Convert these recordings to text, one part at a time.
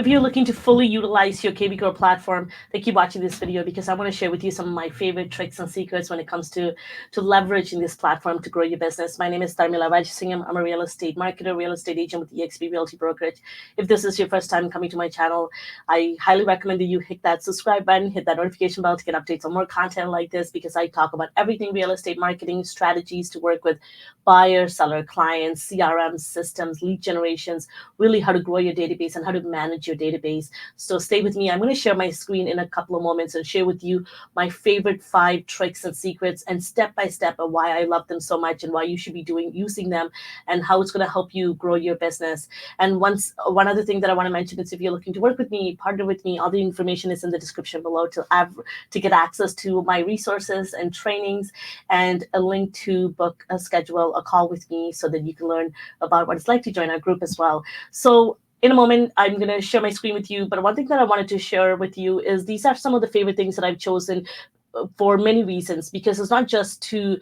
If you're looking to fully utilize your kvCORE platform, then keep watching this video because I want to share with you some of my favorite tricks and secrets when it comes to leveraging this platform to grow your business. My name is Tharmila Rajasingam. I'm a real estate marketer, real estate agent with eXp Realty Brokerage. If this is your first time coming to my channel, I highly recommend that you hit that subscribe button, hit that notification bell to get updates on more content like this because I talk about everything real estate marketing, strategies to work with buyers, seller clients, CRM systems, lead generations, really how to grow your database and how to manage your database. So stay with me. I'm going to share my screen in a couple of moments and share with you my favorite 5 tricks and secrets and step by step of why I love them so much and why you should be using them and how it's going to help you grow your business. And one other thing that I want to mention is if you're looking to work with me, partner with me, all the information is in the description below to get access to my resources and trainings and a link to book schedule a call with me so that you can learn about what it's like to join our group as well. So in a moment, I'm going to share my screen with you. But one thing that I wanted to share with you is these are some of the favorite things that I've chosen for many reasons, because it's not just to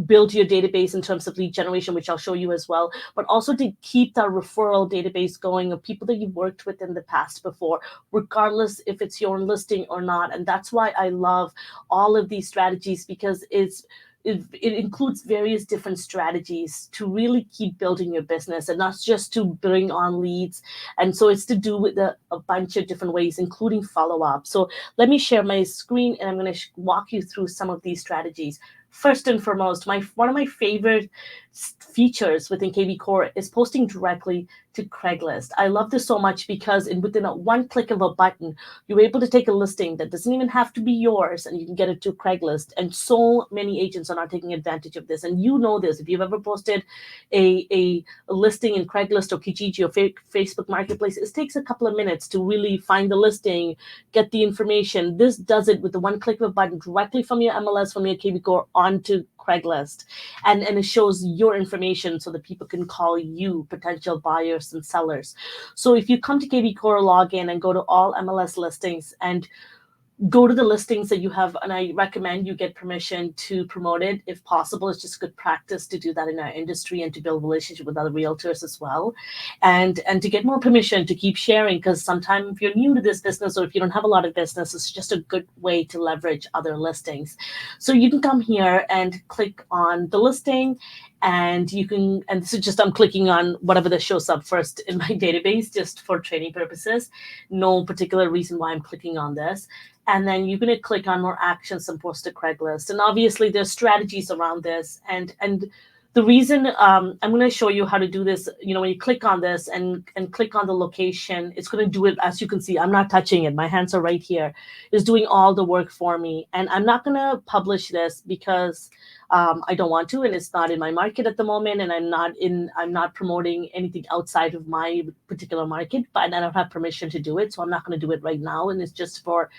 build your database in terms of lead generation, which I'll show you as well, but also to keep that referral database going of people that you've worked with in the past before, regardless if it's your listing or not. And that's why I love all of these strategies, because it includes various different strategies to really keep building your business and not just to bring on leads. And so it's to do with a bunch of different ways, including follow-up. So let me share my screen and I'm going to walk you through some of these strategies. First and foremost, one of my favorite features within kvCORE is posting directly to Craiglist. I love this so much because within one click of a button, you're able to take a listing that doesn't even have to be yours and you can get it to Craiglist. And so many agents are not taking advantage of this. And you know this, if you've ever posted a listing in Craiglist or Kijiji or Facebook Marketplace, it takes a couple of minutes to really find the listing, get the information. This does it with the one click of a button directly from your MLS, from your kvCORE onto Craiglist, and it shows your information so that people can call you potential buyers and sellers. So if you come to kvCORE, log in and go to all MLS listings and go to the listings that you have, and I recommend you get permission to promote it if possible. It's just good practice to do that in our industry and to build relationship with other realtors as well, and to get more permission to keep sharing, because sometimes if you're new to this business or if you don't have a lot of business, it's just a good way to leverage other listings. So you can come here and click on the listing, and you can, and so just I'm clicking on whatever that shows up first in my database just for training purposes. No particular reason why I'm clicking on this. And then you're going to click on more actions and post to Craiglist. And obviously there's strategies around this. And the reason I'm going to show you how to do this, when you click on this and click on the location, it's going to do it. As you can see, I'm not touching it. My hands are right here. It's doing all the work for me. And I'm not going to publish this because I don't want to, and it's not in my market at the moment. And I'm not promoting anything outside of my particular market, but I don't have permission to do it. So I'm not going to do it right now. And it's just for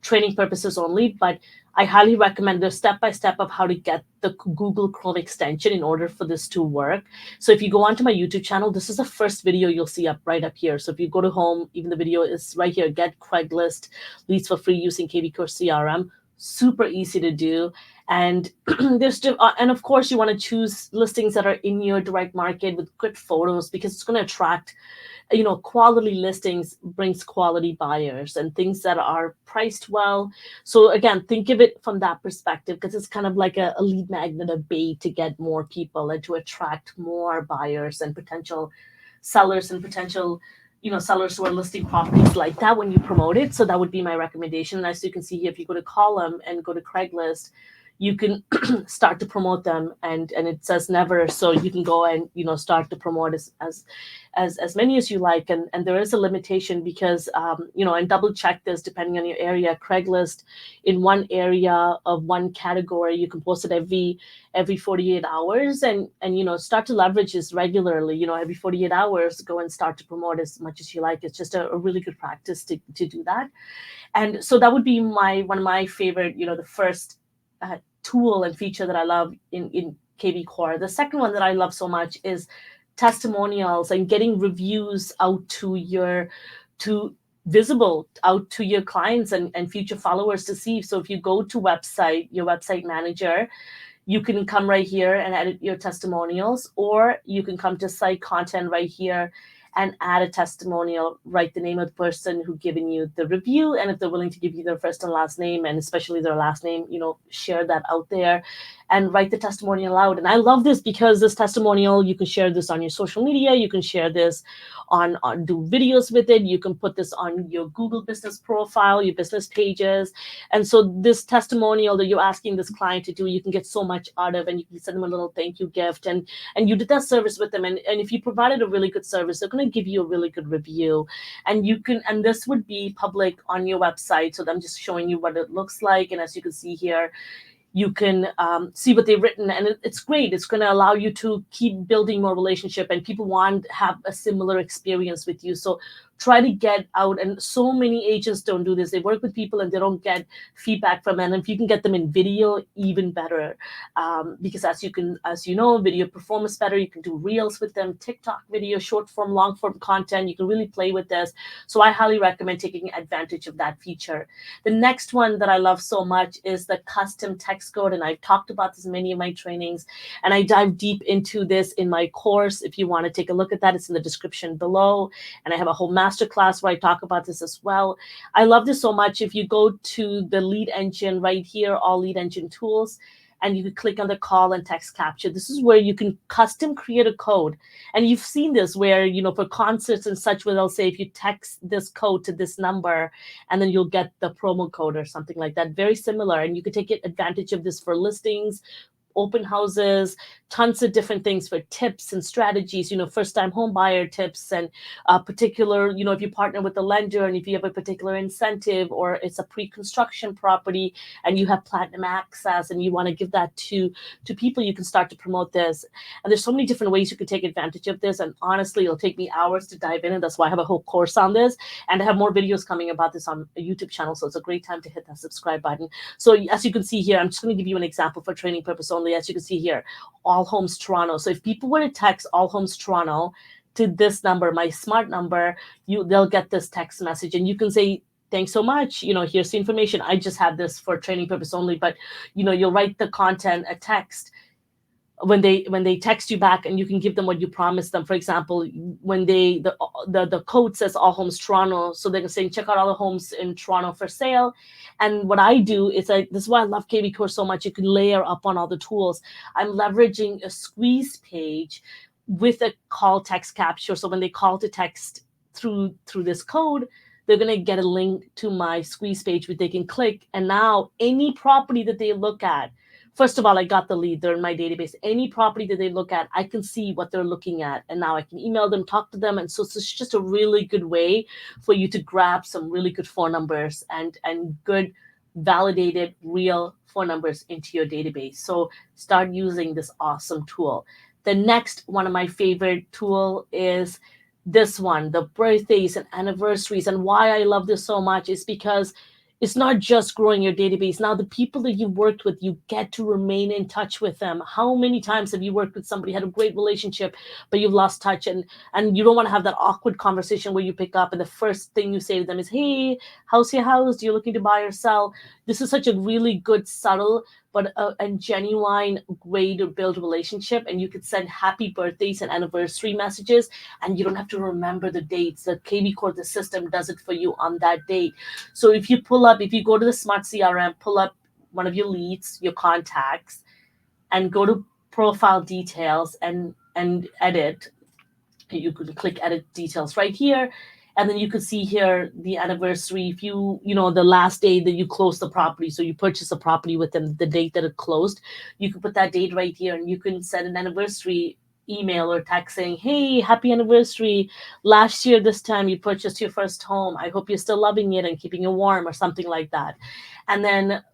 training purposes only, but I highly recommend the step-by-step of how to get the Google Chrome extension in order for this to work. So if you go onto my YouTube channel, this is the first video you'll see right up here. So if you go to home, even the video is right here, get Craiglist leads for free using kvCORE CRM. Super easy to do. And and of course you want to choose listings that are in your direct market with good photos, because it's going to attract, quality listings brings quality buyers and things that are priced well. So again, think of it from that perspective, because it's kind of like a lead magnet, a bait to get more people and to attract more buyers and potential sellers and potential sellers who are listing properties like that when you promote it. So that would be my recommendation. And as you can see here, if you go to column and go to Craiglist, you can start to promote them, and it says never. So you can go and start to promote as many as you like, and there is a limitation because and double check this depending on your area. Craiglist, in one area of one category, you can post it every 48 hours and start to leverage this regularly. Every 48 hours, go and start to promote as much as you like. It's just a really good practice to do that. And so that would be one of my favorite, the first tool and feature that I love in kvCORE. The second one that I love so much is testimonials and getting reviews out visible out to your clients and future followers to see. So if you go to your website manager, you can come right here and edit your testimonials, or you can come to site content right here and add a testimonial. Write the name of the person who given you the review, and if they're willing to give you their first and last name, and especially their last name, share that out there and write the testimonial out. And I love this because this testimonial, you can share this on your social media, you can share this on do videos with it, you can put this on your Google business profile, your business pages. And so this testimonial that you're asking this client to do, you can get so much out of, and you can send them a little thank you gift, and you did that service with them, and if you provided a really good service, they're going to give you a really good review. And this would be public on your website. So I'm just showing you what it looks like, and as you can see here, you can see what they've written, and it's great. It's going to allow you to keep building more relationship, and people want to have a similar experience with you. So try to get out, and so many agents don't do this. They work with people and they don't get feedback from them. And if you can get them in video, even better, because as you know, video performance better. You can do reels with them, TikTok video, short form, long form content. You can really play with this. So I highly recommend taking advantage of that feature. The next one that I love so much is the custom text code, and I've talked about this in many of my trainings, and I dive deep into this in my course. If you want to take a look at that, it's in the description below, and I have a whole masterclass where I talk about this as well. I love this so much. If you go to the lead engine right here, all lead engine tools, and you can click on the call and text capture. This is where you can custom create a code. And you've seen this where, for concerts and such, where they'll say, if you text this code to this number, and then you'll get the promo code or something like that. Very similar. And you can take advantage of this for listings, open houses, tons of different things for tips and strategies, first time home buyer tips, and particular, if you partner with the lender and if you have a particular incentive, or it's a pre-construction property and you have platinum access and you want to give that to people, you can start to promote this. And there's so many different ways you can take advantage of this. And honestly, it'll take me hours to dive in. And that's why I have a whole course on this. And I have more videos coming about this on a YouTube channel. So it's a great time to hit that subscribe button. So as you can see here, I'm just going to give you an example for training purpose only. As you can see here, All Homes Toronto. So if people were to text All Homes Toronto to this number, my smart number, they'll get this text message, and you can say, thanks so much. Here's the information. I just have this for training purpose only, but you'll write the content, a text, when they text you back, and you can give them what you promised them. For example, when the code says All Homes Toronto, so they're saying check out all the homes in Toronto for sale. And what I do is this is why I love kvCORE so much. You can layer up on all the tools. I'm leveraging a squeeze page with a call text capture. So when they call to text through this code, they're going to get a link to my squeeze page where they can click. And now any property that they look at, first of all, I got the lead. They're in my database. Any property that they look at, I can see what they're looking at. And now I can email them, talk to them. And so it's just a really good way for you to grab some really good phone numbers and good, validated, real phone numbers into your database. So start using this awesome tool. The next one of my favorite tool is this one, the birthdays and anniversaries. And why I love this so much is because it's not just growing your database. Now, the people that you've worked with, you get to remain in touch with them. How many times have you worked with somebody, had a great relationship, but you've lost touch, and you don't want to have that awkward conversation where you pick up and the first thing you say to them is, hey, how's your house? Do you looking to buy or sell? This is such a really good, subtle, but a genuine way to build a relationship. And you could send happy birthdays and anniversary messages, and you don't have to remember the dates. The kvCORE, the system, does it for you on that date. So if you go to the Smart CRM, pull up one of your leads, your contacts, and go to profile details and edit. You could click edit details right here. And then you could see here the anniversary. If the last day that you closed the property, so you purchased the property with them, the date that it closed, you can put that date right here, and you can send an anniversary email or text saying, hey, happy anniversary. Last year, this time you purchased your first home. I hope you're still loving it and keeping it warm, or something like that. And then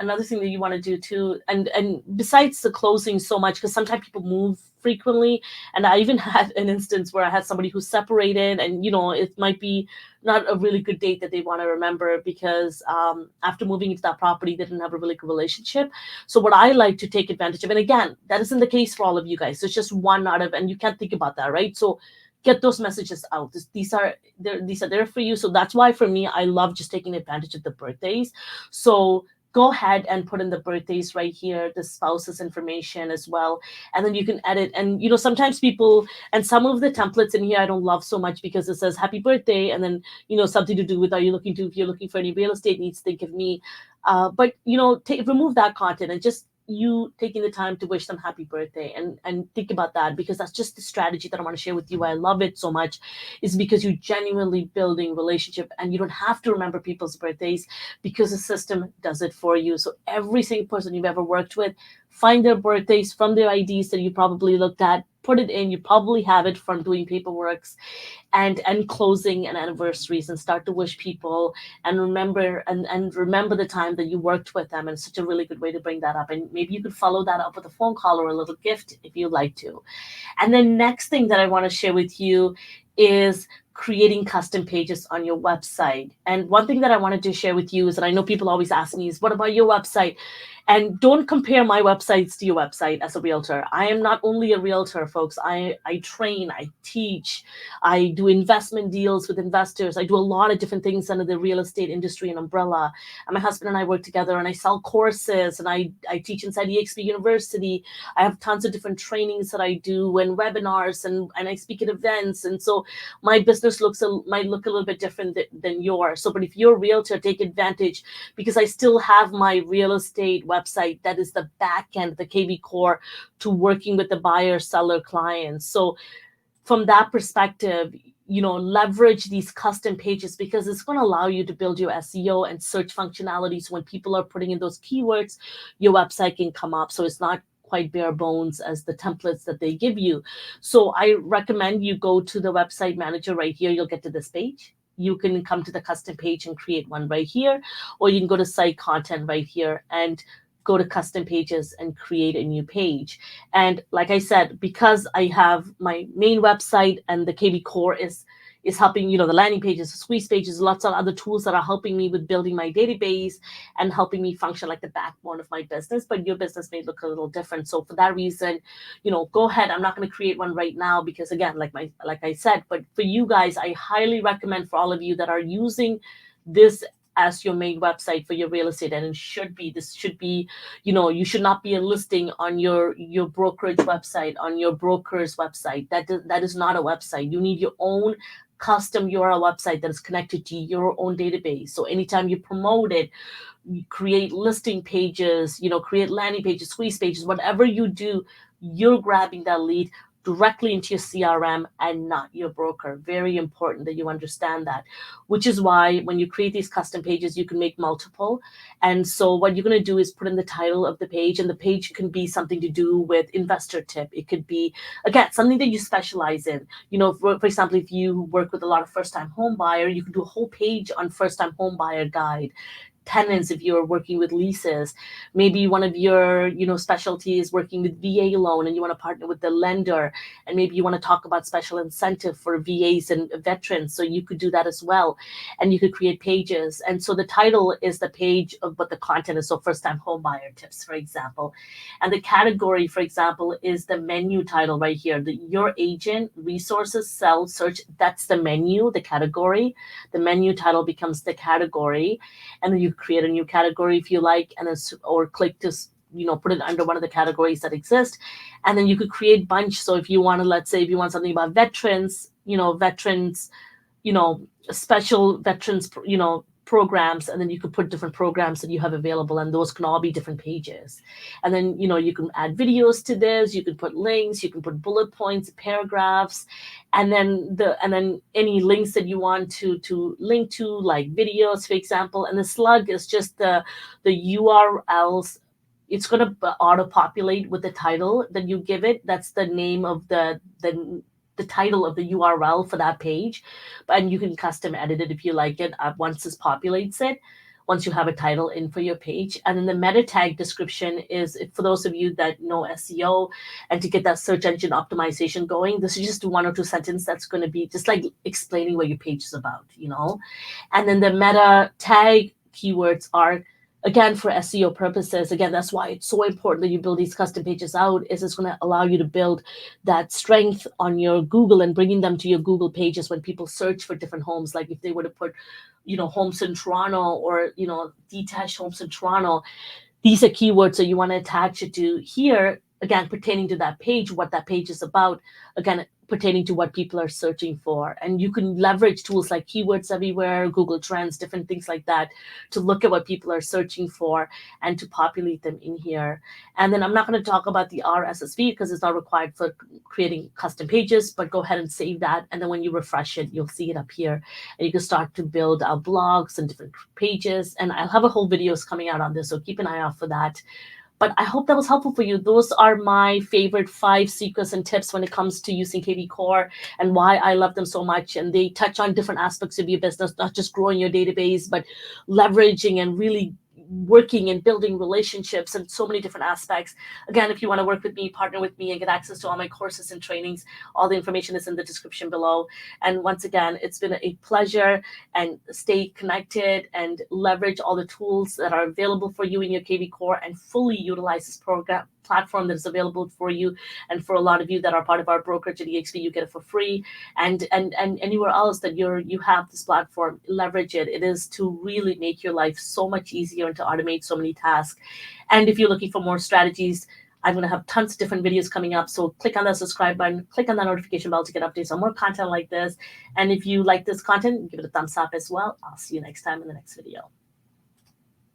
another thing that you want to do too, and besides the closing so much, because sometimes people move frequently, and I even had an instance where I had somebody who separated, and it might be not a really good date that they want to remember, because after moving into that property, they didn't have a really good relationship. So what I like to take advantage of, and again, that isn't the case for all of you guys, it's just one out of, and you can't think about that, right? So get those messages out. These are there for you. So that's why for me, I love just taking advantage of the birthdays. So go ahead and put in the birthdays right here, the spouse's information as well. And then you can edit. And, sometimes people, and some of the templates in here I don't love so much because it says happy birthday. And then, something to do with, if you're looking for any real estate needs, think of me. But, remove that content and just you taking the time to wish them happy birthday, and think about that, because that's just the strategy that I want to share with you. I love it so much is because you're genuinely building relationship, and you don't have to remember people's birthdays because the system does it for you. So every single person you've ever worked with, find their birthdays from their IDs that you probably looked at, put it in. You probably have it from doing paperworks and closing and anniversaries, and start to wish people and remember the time that you worked with them. And it's such a really good way to bring that up. And maybe you could follow that up with a phone call or a little gift if you'd like to. And the next thing that I want to share with you is creating custom pages on your website. And one thing that I wanted to share with you is that I know people always ask me is, what about your website? And don't compare my websites to your website as a realtor. I am not only a realtor, folks. I train, I teach, I do investment deals with investors. I do a lot of different things under the real estate industry and umbrella. And my husband and I work together, and I sell courses, and I teach inside EXP University. I have tons of different trainings that I do and webinars, and I speak at events. And so my business might look a little bit different than yours. So, but if you're a realtor, take advantage, because I still have my real estate website that is the back end, the kvCORE, to working with the buyer, seller clients. So from that perspective, leverage these custom pages, because it's going to allow you to build your SEO and search functionalities. When people are putting in those keywords, your website can come up. So it's not quite bare bones as the templates that they give you. So I recommend you go to the website manager right here. You'll get to this page. You can come to the custom page and create one right here, or you can go to site content right here and go to custom pages and create a new page. And like I said, because I have my main website and the kvCORE is helping, the landing pages, the squeeze pages, lots of other tools that are helping me with building my database and helping me function like the backbone of my business. But your business may look a little different. So for that reason, go ahead. I'm not going to create one right now because, again, like I said, but for you guys, I highly recommend, for all of you that are using this as your main website for your real estate, and this should be, you should not be a listing on your brokerage website, on your broker's website. That is not a website. You need your own custom URL website that is connected to your own database. So anytime you promote it, you create listing pages, create landing pages, squeeze pages, whatever you do, you're grabbing that lead directly into your CRM and not your broker. Very important that you understand that, which is why when you create these custom pages, you can make multiple. And so what you're going to do is put in the title of the page, and the page can be something to do with investor tip. It could be, again, something that you specialize in. For example, if you work with a lot of first-time home buyer, you can do a whole page on first-time home buyer guide. Tenants, if you're working with leases, maybe one of your specialty is working with VA loan, and you want to partner with the lender, and maybe you want to talk about special incentive for VAs and veterans, so you could do that as well. And you could create pages. And so the title is the page of what the content is. So first time home buyer tips, for example, and the category, for example, is the menu title right here, your agent resources sell search. That's the menu, the category. The menu title becomes the category, and then you create a new category if you like, and then or click to put it under one of the categories that exist. And then you could create bunch. So if you want to, let's say if you want something about veterans, special veterans programs, and then you could put different programs that you have available, and those can all be different pages. And then you can add videos to this, you can put links, you can put bullet points, paragraphs, and then any links that you want to link to, like videos, for example. And the slug is just the URLs. It's going to auto populate with the title that you give it. That's the name of the title of the URL for that page, and you can custom edit it if you like it once this populates it, once you have a title in for your page. And then the meta tag description is, for those of you that know SEO and to get that search engine optimization going, this is just one or two sentences that's going to be just like explaining what your page is about, And then the meta tag keywords are again, for SEO purposes, again, that's why it's so important that you build these custom pages out, is it's going to allow you to build that strength on your Google and bringing them to your Google pages when people search for different homes. Like if they were to put, homes in Toronto, or, detached homes in Toronto, these are keywords that you want to attach it to here, again, pertaining to that page, what that page is about, again, pertaining to what people are searching for. And you can leverage tools like Keywords Everywhere, Google Trends, different things like that, to look at what people are searching for and to populate them in here. And then I'm not going to talk about the RSS because it's not required for creating custom pages, but go ahead and save that. And then when you refresh it, you'll see it up here. And you can start to build blogs and different pages. And I'll have a whole videos coming out on this, so keep an eye out for that. But I hope that was helpful for you. Those are my favorite 5 secrets and tips when it comes to using kvCORE and why I love them so much. And they touch on different aspects of your business, not just growing your database, but leveraging and really working and building relationships and so many different aspects. Again, if you want to work with me, partner with me, and get access to all my courses and trainings, all the information is in the description below. And once again, it's been a pleasure, and stay connected and leverage all the tools that are available for you in your kvCORE and fully utilize this platform that is available for you. And for a lot of you that are part of our brokerage at EXP, you get it for free. And anywhere else that you have this platform, leverage it. It is to really make your life so much easier and to automate so many tasks. And if you're looking for more strategies, I'm going to have tons of different videos coming up. So click on that subscribe button, click on that notification bell to get updates on more content like this. And if you like this content, give it a thumbs up as well. I'll see you next time in the next video.